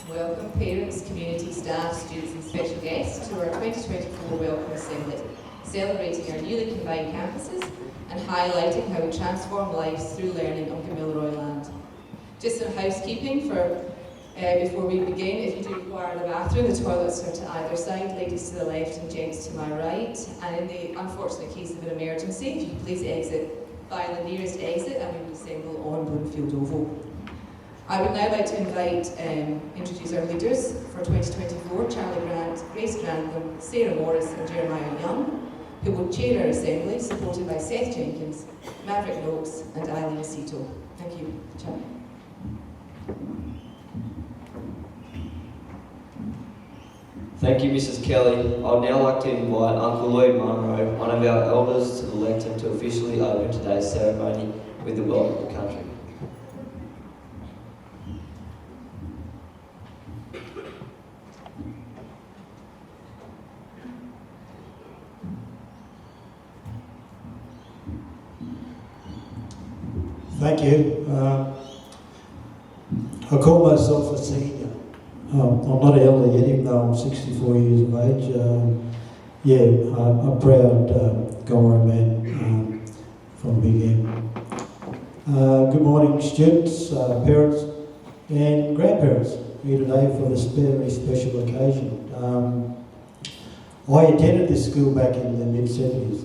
Welcome parents, community, staff, students and special guests to our 2024 Welcome Assembly, celebrating our newly combined campuses and highlighting how we transform lives through learning on Gamilaroi land. Just some housekeeping before we begin. If you do require the bathroom, the toilets are to either side, ladies to the left and gents to my right. And in the unfortunate case of an emergency, if you could please exit via the nearest exit and we will assemble on Bloomfield Oval. I would now like to introduce our leaders for 2024, Charlie Grant, Grace Grantham, Sarah Morris and Jeremiah Young, who will chair our assembly, supported by Seth Jenkins, Maverick Noakes and Eileen Sito. Thank you, Charlie. Thank you, Mrs. Kelly. I'd now like to invite Uncle Lloyd Munro, one of our elders, to the lectern to officially open today's ceremony with the Welcome to Country. Thank you. I call myself a senior. I'm not elderly yet, even though I'm 64 years of age. I'm a proud Gomera man from Big M. Good morning, students, parents and grandparents here today for this very special occasion. I attended this school back in the mid-70s.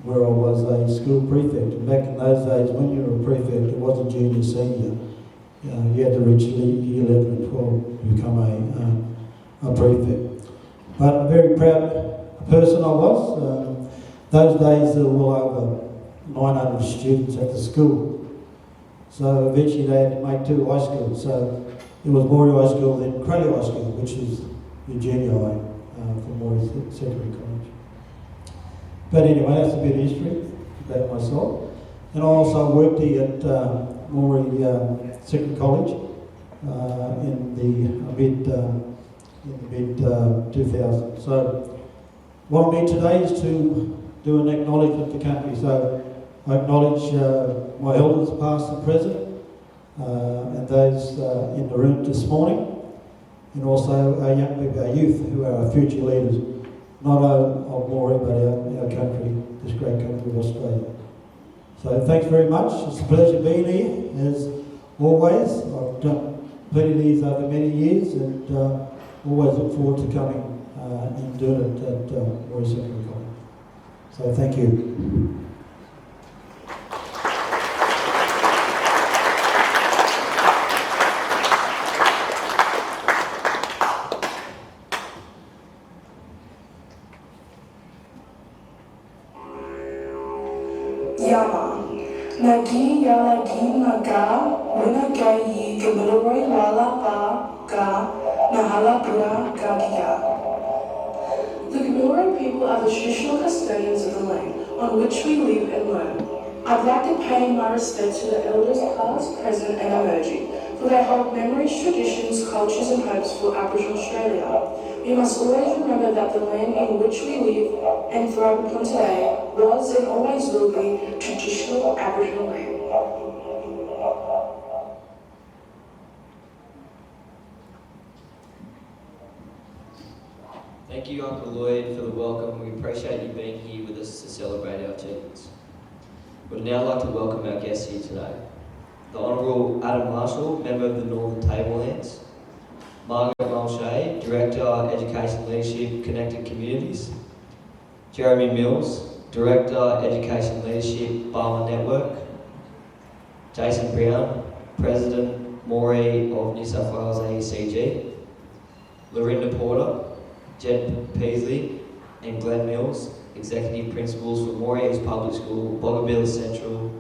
Where I was a school prefect. And back in those days, when you were a prefect, it wasn't junior, senior. You had to reach year 11 and 12 to become a prefect. But a very proud person I was. Those days there were well over 900 students at the school. So eventually they had to make two high schools. So it was Moree High School, then Crowley High School, which is the junior high for Moree Secondary College. But anyway, that's a bit of history about myself. And I also worked here at Moree Secondary College in the mid 2000s. So what I'm here today is to do an acknowledgement of the country. So I acknowledge my elders, past and present, and those in the room this morning, and also our young people, our youth, who are our future leaders. Not of Moree, but our country, this great country of Australia. So thanks very much. It's a pleasure being here, as always. I've done plenty of these over many years, and always look forward to coming and doing it at Moree Secondary College. So thank you. Yama, Nagi Yala Gi Naga, Wina Gayi, Gamilaroi Wala Ba Ga, Nahala Pura Gagia. The Gamilaroi people are the traditional custodians of the land on which we live and learn. I'd like to pay my respect to the elders past, present and emerging, for they hold memories, traditions, cultures and hopes for Aboriginal Australia. We must always remember that the land in which we live and thrive upon today was and always will be traditional Aboriginal land. Thank you, Uncle Lloyd, for the welcome. We appreciate you being here with us to celebrate our achievements. We'd now like to welcome our guests here today. The Honourable Adam Marshall, Member of the Northern Tablelands. Margaret Mulshay, Director, Education Leadership, Connected Communities. Jeremy Mills, Director, Education Leadership, Barmer Network. Jason Brown, President, Moree of New South Wales AECG. Lorinda Porter, Jed Peasley and Glenn Mills, Executive Principals for Moree East Public School, Bogabilla Central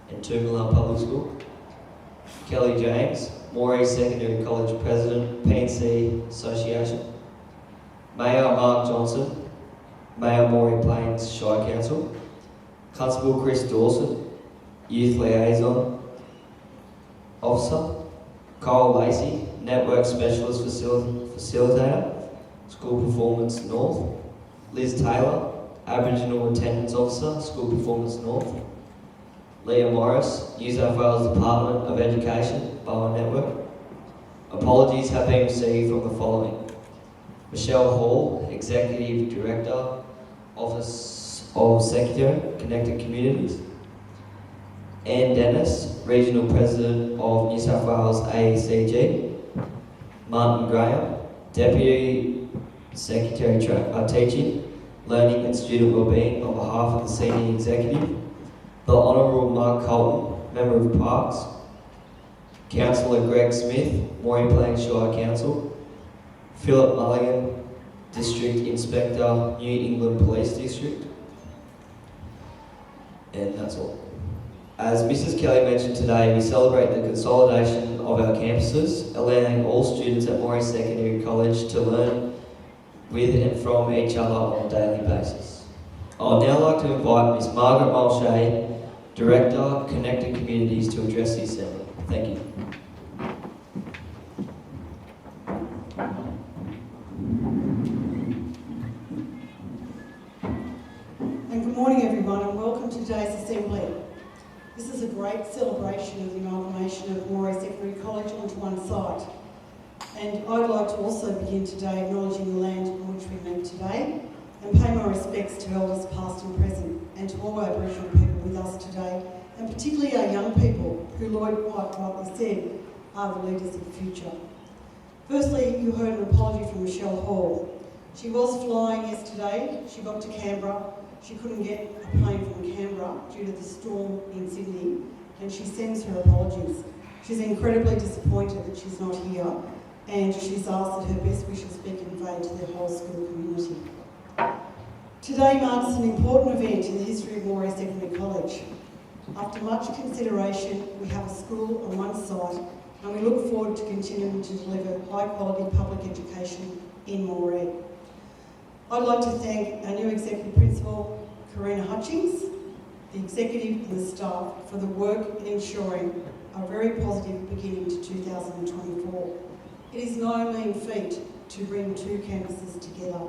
and Toomilla Public School. Kelly James, Moree Secondary College President, PNC Association. Mayor Mark Johnson, Mayor Moree Plains Shire Council. Constable Chris Dawson, Youth Liaison Officer. Kyle Lacey, Network Specialist Facilitator, School Performance North. Liz Taylor, Aboriginal Attendance Officer, School Performance North. Leah Morris, New South Wales Department of Education, Barmer Network. A Apologies have been received from the following: Michelle Hall, Executive Director, Office of Secretary, Connected Communities; Anne Dennis, Regional President of New South Wales AECG; Martin Graham, Deputy Secretary Teaching, Learning and Student Wellbeing on behalf of the Senior Executive; the Honourable Mark Colton, Member of Parks; Councillor Greg Smith, Moree Plains Shire Council; Philip Mulligan, District Inspector, New England Police District. And that's all. As Mrs. Kelly mentioned today, we celebrate the consolidation of our campuses, allowing all students at Moree Secondary College to learn with and from each other on a daily basis. I would now like to invite Ms. Margaret Mulshay, Director, Connected Communities, to address the Assembly. Thank you. And good morning everyone, and welcome to today's Assembly. This is a great celebration of the amalgamation of Moree Secondary College onto one site. And I'd like to also begin today acknowledging the land on which we meet today and pay my respects to elders past and present and to all Aboriginal people with us today, and particularly our young people who Lloyd quite rightly said are the leaders of the future. Firstly, you heard an apology from Michelle Hall. She was flying yesterday, she got to Canberra. She couldn't get a plane from Canberra due to the storm in Sydney, and she sends her apologies. She's incredibly disappointed that she's not here, and she's asked that her best wishes be conveyed to the whole school community. Today marks an important event in the history of Moree Secondary College. After much consideration, we have a school on one site, and we look forward to continuing to deliver high-quality public education in Moree. I'd like to thank our new Executive Principal, Karina Hutchings, the Executive and the staff for the work in ensuring a very positive beginning to 2024. It is no mean feat to bring two campuses together.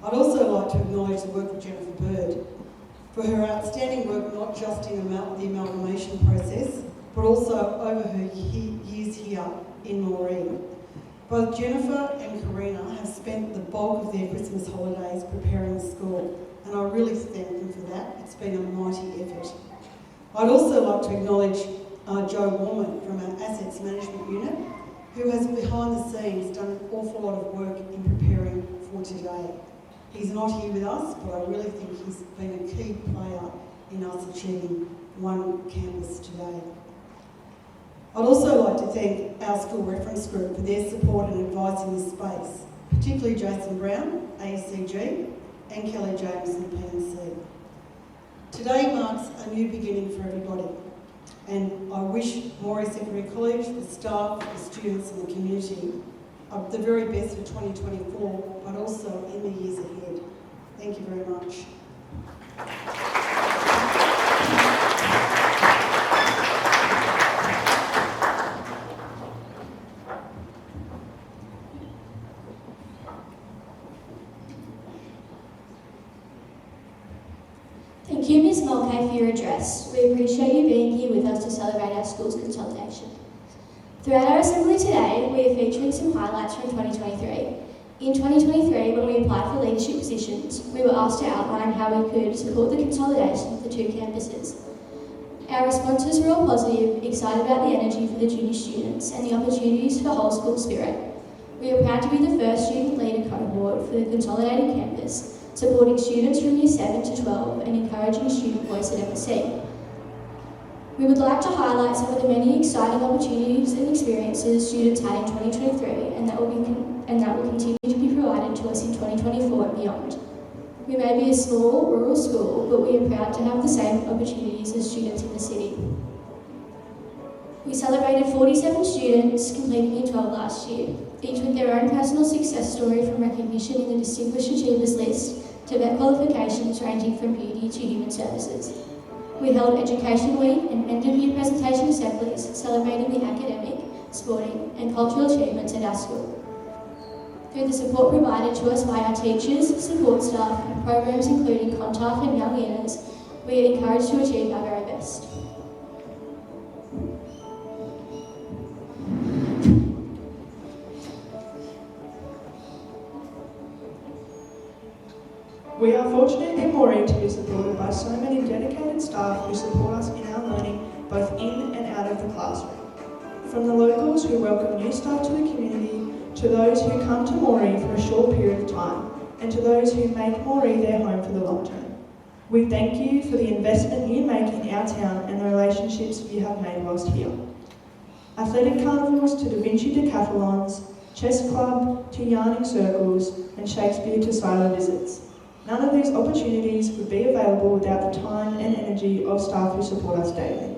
I'd also like to acknowledge the work of Jennifer Bird for her outstanding work not just in the amalgamation process, but also over her years here in Moree. Both Jennifer and Karina have spent the bulk of their Christmas holidays preparing the school, and I really thank them for that. It's been a mighty effort. I'd also like to acknowledge Joe Warman from our Assets Management Unit, who has behind the scenes done an awful lot of work in preparing for today. He's not here with us, but I really think he's been a key player in us achieving one campus today. I'd also like to thank our school reference group for their support and advice in this space, particularly Jason Brown, AECG, and Kelly James, the PNC. Today marks a new beginning for everybody, and I wish Moree Secondary College, the staff, the students and the community the very best for 2024, but also in the years ahead. Thank you very much. Thank you, Ms. Mulcahy, for your address. We appreciate you being here with us to celebrate our school's consolidation. Throughout our assembly today, we are featuring some highlights from 2023. In 2023, when we applied for leadership positions, we were asked to outline how we could support the consolidation of the two campuses. Our responses were all positive, excited about the energy for the junior students and the opportunities for whole school spirit. We are proud to be the first student leader cohort for the consolidated campus, supporting students from Year 7 to 12 and encouraging student voice at MSC. We would like to highlight some of the many exciting opportunities and experiences students had in 2023 and that will continue to be provided to us in 2024 and beyond. We may be a small rural school, but we are proud to have the same opportunities as students in the city. We celebrated 47 students completing Year 12 last year, each with their own personal success story, from recognition in the Distinguished Achievers list to vet qualifications ranging from beauty to human services. We held Education Week and end-of-year presentation assemblies celebrating the academic, sporting and cultural achievements at our school. Through the support provided to us by our teachers, support staff and programs including Contact and Young Learners, we are encouraged to achieve our very best. We are fortunate in Moree to be supported by so many dedicated staff who support us in our learning both in and out of the classroom. From the locals who welcome new staff to the community, to those who come to Moree for a short period of time, and to those who make Moree their home for the long term. We thank you for the investment you make in our town and the relationships you have made whilst here. Athletic carnivals to Da Vinci decathlons, chess club to yarning circles, and Shakespeare to silo visits. None of these opportunities would be available without the time and energy of staff who support us daily.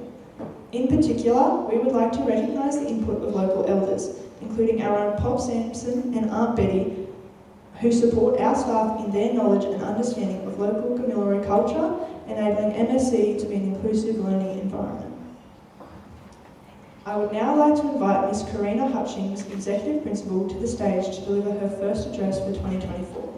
In particular, we would like to recognise the input of local elders, including our own Pop Sampson and Aunt Betty, who support our staff in their knowledge and understanding of local Kamilaroi culture, enabling MSC to be an inclusive learning environment. I would now like to invite Ms. Karina Hutchings, Executive Principal, to the stage to deliver her first address for 2024.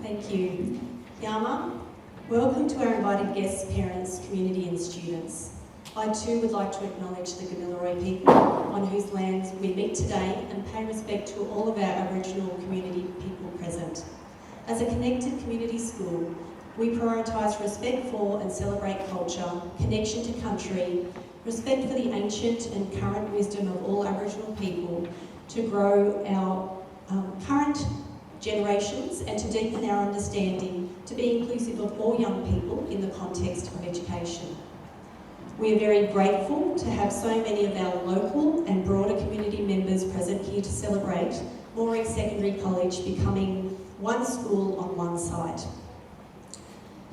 Thank you. Yama, welcome to our invited guests, parents, community and students. I too would like to acknowledge the Kamilaroi people on whose lands we meet today and pay respect to all of our Aboriginal community people present. As a connected community school, we prioritise respect for and celebrate culture, connection to country, respect for the ancient and current wisdom of all Aboriginal people to grow our current generations and to deepen our understanding to be inclusive of all young people in the context of education. We are very grateful to have so many of our local and broader community members present here to celebrate Moree Secondary College becoming one school on one site.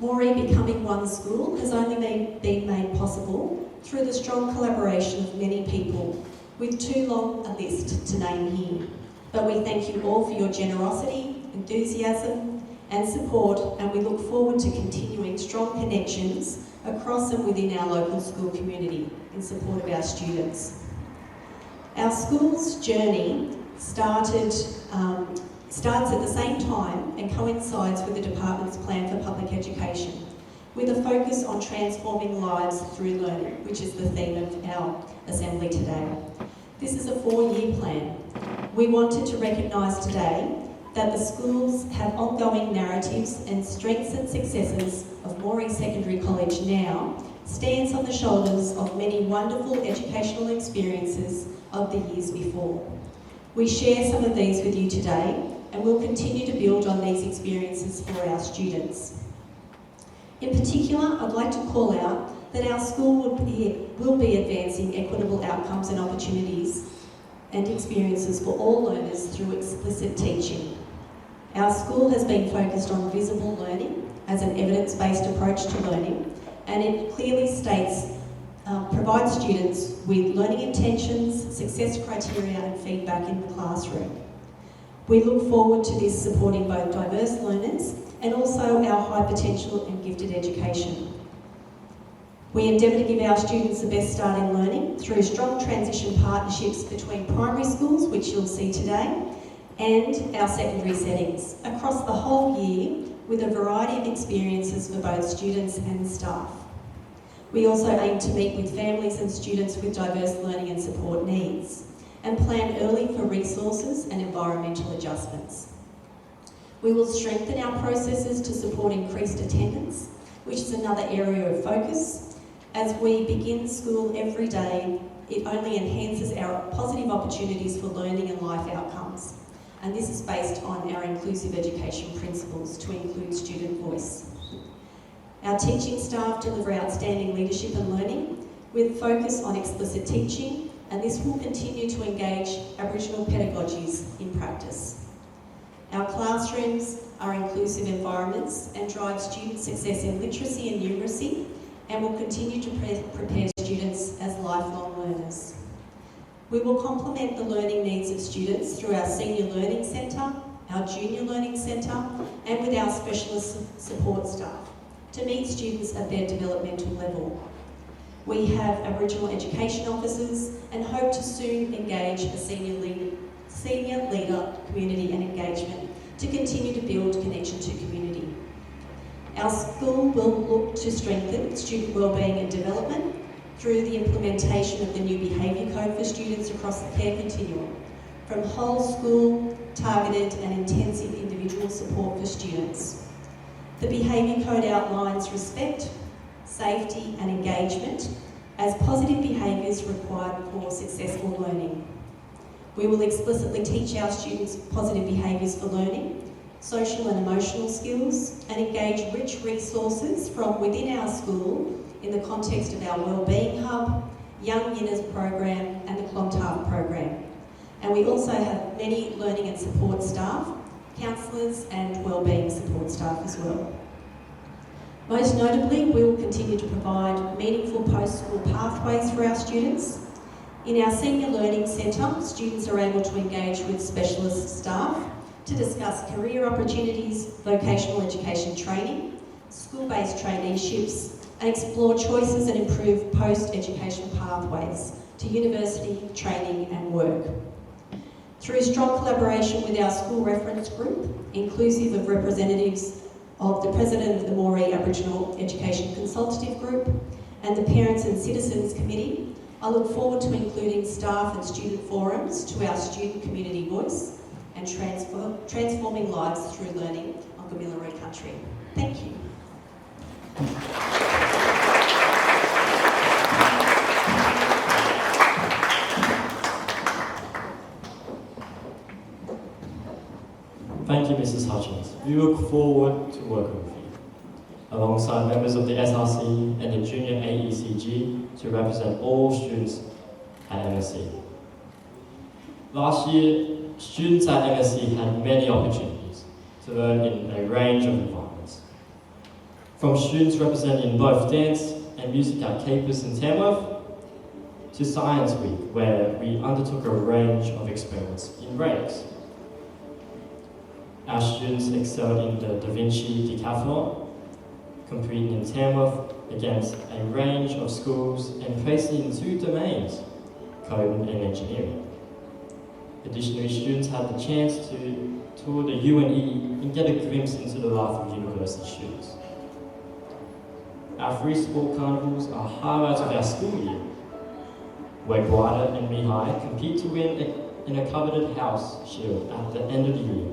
Moree becoming one school has only been made possible through the strong collaboration of many people, with too long a list to name here. But we thank you all for your generosity, enthusiasm and support, and we look forward to continuing strong connections across and within our local school community in support of our students. Our school's journey starts at the same time and coincides with the department's plan for public education, with a focus on transforming lives through learning, which is the theme of our assembly today. This is a 4-year plan. We wanted to recognise today that the schools have ongoing narratives and strengths and successes of Moree Secondary College now stands on the shoulders of many wonderful educational experiences of the years before. We share some of these with you today and will continue to build on these experiences for our students. In particular, I'd like to call out that our school will be advancing equitable outcomes and opportunities and experiences for all learners through explicit teaching. Our school has been focused on visible learning as an evidence-based approach to learning, and it clearly states, provides students with learning intentions, success criteria and feedback in the classroom. We look forward to this supporting both diverse learners and also our high potential and gifted education. We endeavour to give our students the best start in learning through strong transition partnerships between primary schools, which you'll see today, and our secondary settings across the whole year with a variety of experiences for both students and staff. We also aim to meet with families and students with diverse learning and support needs and plan early for resources and environmental adjustments. We will strengthen our processes to support increased attendance, which is another area of focus. As we begin school every day, it only enhances our positive opportunities for learning and life outcomes. And this is based on our inclusive education principles to include student voice. Our teaching staff deliver outstanding leadership and learning with focus on explicit teaching, and this will continue to engage Aboriginal pedagogies in practice. Our classrooms are inclusive environments and drive student success in literacy and numeracy, and will continue to prepare students as lifelong learners. We will complement the learning needs of students through our Senior Learning Centre, our Junior Learning Centre, and with our specialist support staff to meet students at their developmental level. We have Aboriginal education officers and hope to soon engage a senior leader community and engagement to continue to build connection to community. Our school will look to strengthen student wellbeing and development through the implementation of the new behaviour code for students across the care continuum, from whole school, targeted and intensive individual support for students. The behaviour code outlines respect, safety and engagement as positive behaviours required for successful learning. We will explicitly teach our students positive behaviours for learning, social and emotional skills, and engage rich resources from within our school in the context of our Wellbeing Hub, Young Yinners program and the Clontarf program. And we also have many learning and support staff, counsellors and wellbeing support staff as well. Most notably, we will continue to provide meaningful post-school pathways for our students. In our Senior Learning Centre, students are able to engage with specialist staff to discuss career opportunities, vocational education training, school-based traineeships, and explore choices and improve post-education pathways to university, training and work. Through strong collaboration with our school reference group, inclusive of representatives of the President of the Moree Aboriginal Education Consultative Group and the Parents and Citizens Committee, I look forward to including staff and student forums to our student community voice and transforming lives through learning on Gamilaroi country. Thank you. Thank you, Mrs. Hutchins. We look forward to working with you, alongside members of the SRC and the Junior AECG to represent all students at MSC. Last year, students at MSC had many opportunities to learn in a range of environments. From students representing both dance and music at Capers and Tamworth, to Science Week, where we undertook a range of experiments in breaks. Our students excelled in the Da Vinci Decathlon, competing in Tamworth against a range of schools and placing in 2 domains, code and engineering. Additionally, students had the chance to tour the UNE and get a glimpse into the life of university students. Our free sport carnivals are highlights of our school year, where Guada and Mihai compete to win in a coveted house shield at the end of the year,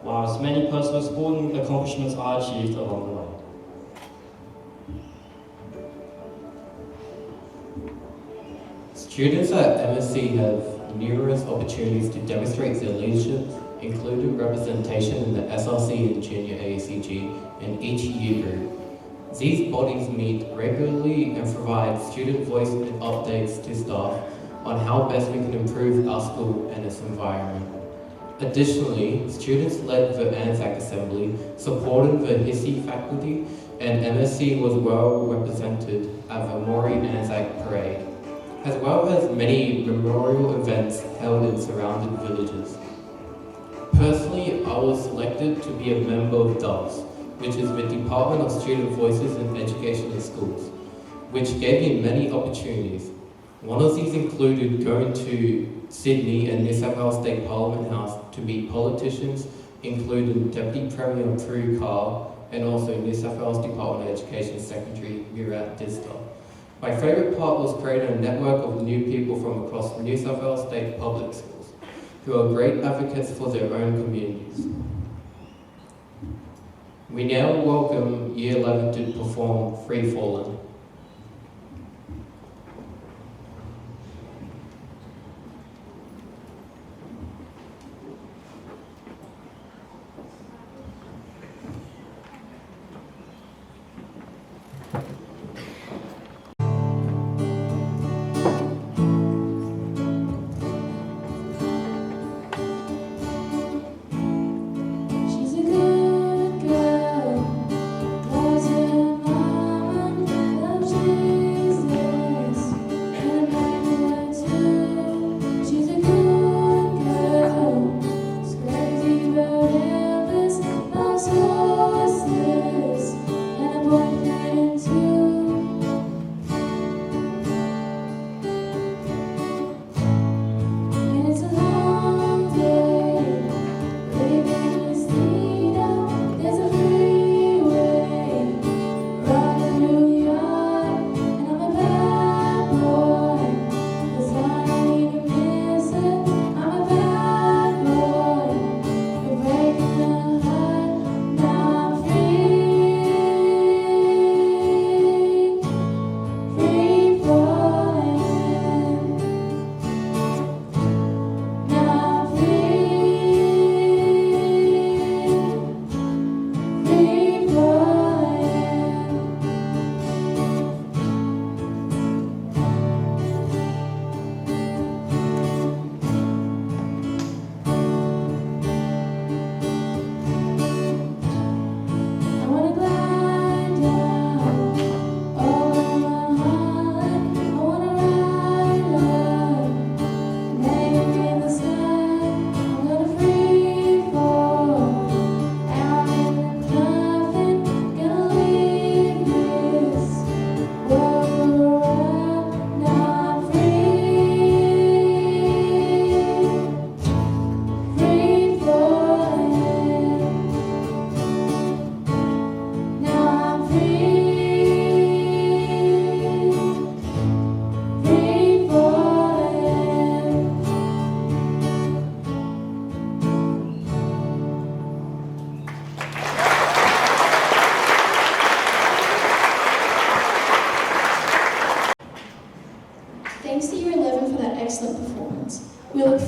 whilst many personal sporting accomplishments are achieved along the way. Students at MSC have numerous opportunities to demonstrate their leadership, including representation in the SRC and Junior AECG in each year group. These bodies meet regularly and provide student voice and updates to staff on how best we can improve our school and its environment. Additionally, students led the Anzac Assembly, supported the HISI faculty, and MSC was well represented at the Moree Anzac Parade, as well as many memorial events held in surrounding villages. Personally, I was selected to be a member of DOVS, which is the Department of Student Voices in Education in Schools, which gave me many opportunities. One of these included going to Sydney and New South Wales State Parliament House to meet politicians, including Deputy Premier Prue Carr and also New South Wales Department of Education Secretary Murat Dista. My favourite part was creating a network of new people from across New South Wales State public schools who are great advocates for their own communities. We now welcome Year 11 to perform Free Fallin'. She's a good girl, loves her mom and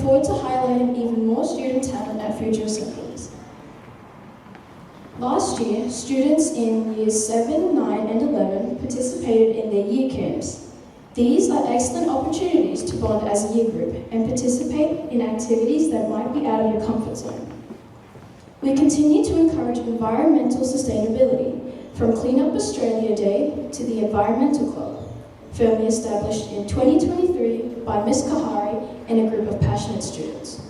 forward to highlighting even more student talent at future assemblies. Last year, students in Years 7, 9 and 11 participated in their year camps. These are excellent opportunities to bond as a year group and participate in activities that might be out of your comfort zone. We continue to encourage environmental sustainability, from Clean Up Australia Day to the Environmental Club, firmly established in 2023 by Ms. Kahari and a group of passionate students.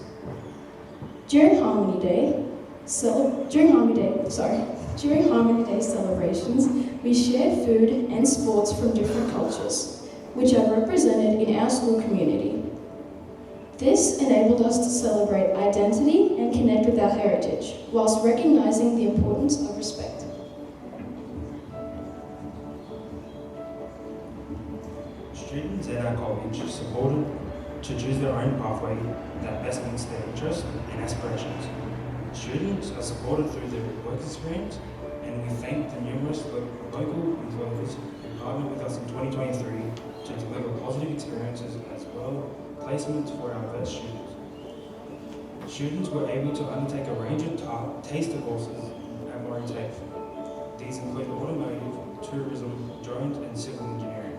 During Harmony Day celebrations, we shared food and sports from different cultures, which are represented in our school community. This enabled us to celebrate identity and connect with our heritage, whilst recognising the importance of respect. Students at our college are supported to choose their own pathway that best meets their interests and aspirations. Students are supported through their work experience, and we thank the numerous local employers who partnered with us in 2023 to deliver positive experiences as well as placements for our best students. Students were able to undertake a range of taster courses at Moree Tech. These include automotive, tourism, drones, and civil engineering.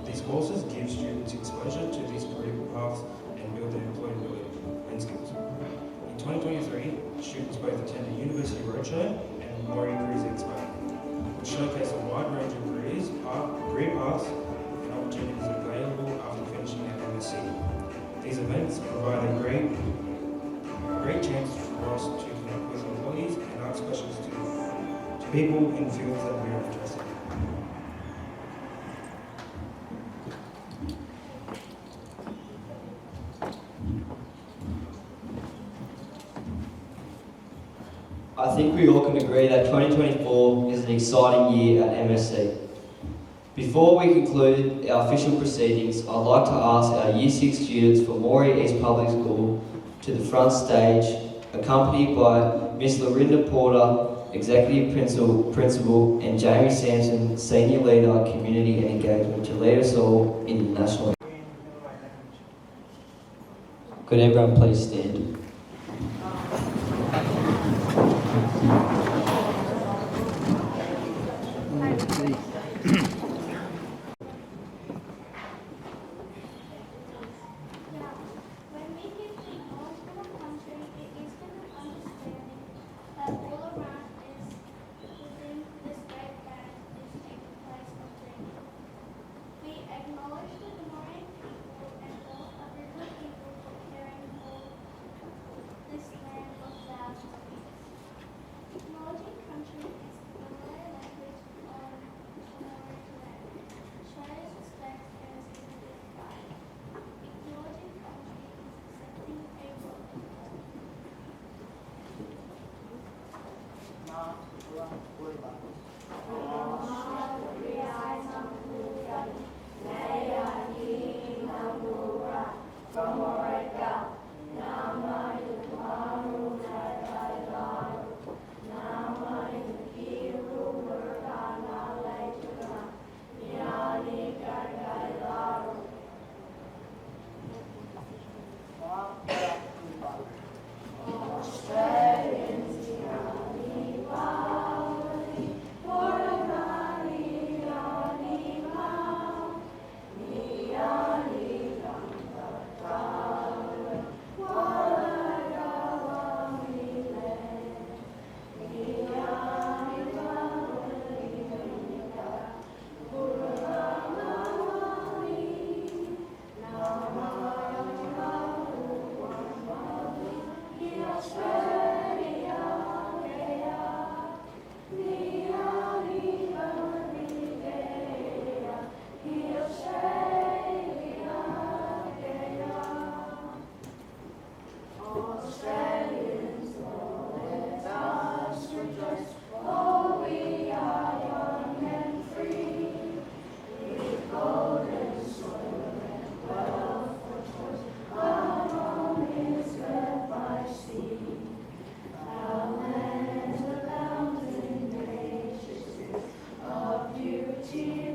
These courses give students exposure to these career paths and build their employability and skills. In 2023, students both attended University Roadshow and Moree Cruise Expo, which showcase a wide range of career paths and opportunities available after finishing their MSc. These events provide a great chance for us to connect with employees and ask questions to people in fields that we are interested in. I think we all can agree that 2024 is an exciting year at MSc. Before we conclude our official proceedings, I'd like to ask our Year 6 students from Moree East Public School to the front stage, accompanied by Miss Lorinda Porter, Executive Principal, and Jamie Sampson, Senior Leader, Community and Engagement, to lead us all in the national. Could everyone please stand? Beauty.